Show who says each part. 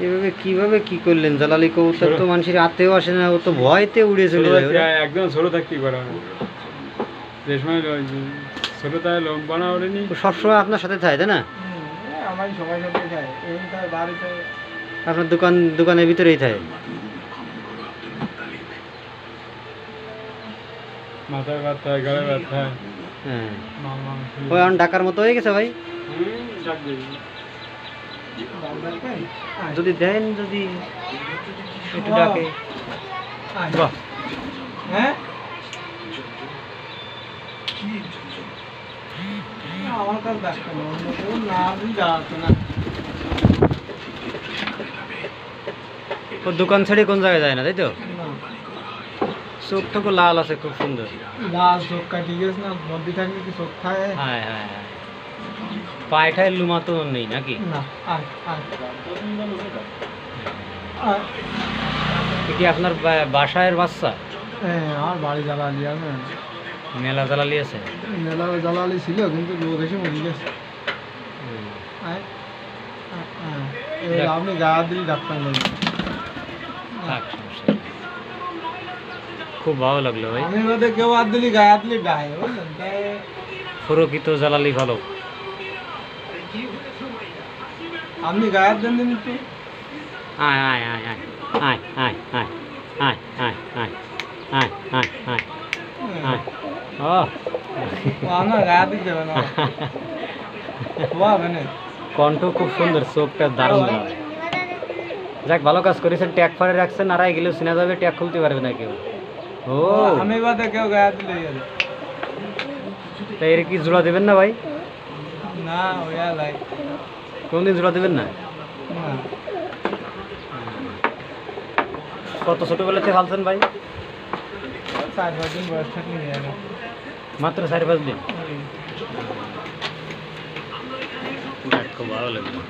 Speaker 1: এভাবে কিভাবে কি করলেন? জালালি কবুতর তো মানুষের হাতেও আসে না, ও তো ভয়তে উড়ে চলে যায়।
Speaker 2: একদম ছোট থাকতেই করা যে সময় ছোট তাই বানা ওঠেনি,
Speaker 1: সবসময় আপনার সাথে থাকে, তাই না?
Speaker 2: আমার সবাই সাথে খায়, এবং তার বাড়িতে
Speaker 1: আপনার দোকানের ভিতরেই থাকে।
Speaker 2: মাথায় ব্যথা, গায়ে ব্যথা।
Speaker 1: হ্যাঁ, ওই এখন ডাকার মতো হয়ে গেছে ভাই। যদি দেন, যদি একটু ডাকে। বাহ,
Speaker 2: হ্যাঁ আমার কাছে ডাক্তার অন্য কেউ না যাওয়াতো না।
Speaker 1: ও দোকান ছেড়ে কোন জায়গায় যায় না, তাই তো? চোখ তো লাল আছে, খুব সুন্দর
Speaker 2: লাল চোখ কাটি গেছে না, মধ্যে থাকলে কি চোখ খায়?
Speaker 1: হ্যাঁ হ্যাঁ হ্যাঁ, পায়ঠায় লুমা তো নেই নাকি?
Speaker 2: না।
Speaker 1: এটি আপনার বাসায়ের বাচ্চা?
Speaker 2: হ্যাঁ, আমার বাড়ি জ্বালালি আছে,
Speaker 1: মেলা জ্বালালি আছে।
Speaker 2: মেলা জ্বালালি ছিল, কিন্তু লোক এসে মরে গেছে। আপনি গা দিলি ডাক্তার নেই।
Speaker 1: খুব ভালো লাগলো ভাই।
Speaker 2: আমি বলতে কেউ হাত দিলি গায়ে হাত দিলি গায়ে, বুঝলেন?
Speaker 1: প্রকৃত জ্বালালি ভালো।
Speaker 2: আপনি গায়ে হাত দেন একটু।
Speaker 1: আয় আয় আয় আয় আয় আয় আয় আয় আয় আয় আয় আয় আয় আয়। ও
Speaker 2: আমার গায়ে হাত দিতে দেবে না,
Speaker 1: কণ্ঠ খুব সুন্দর, চোখটা দারুণ। যাক, ভালো কাজ করেছেন, ট্যাগ ফারে রাখছেন, আর গেলেও চিনা যাবে, ট্যাগ খুলতে পারবে না কেউ। ও
Speaker 2: আমি বাদে কেউ গায়ে হাত দিলে গেলে
Speaker 1: তাই এর কি জোড়া দেবেন না ভাই?
Speaker 2: না, ওয়া লাই
Speaker 1: কোনদিন জোড়া দেবেন না? কত ছোটবেলাতে ফালছেন ভাই?
Speaker 2: 4-5 দিন বয়স থাকলে নিয়ে যাবে।
Speaker 1: মাত্র 4-5 দিন? খুব ভালো লাগলো।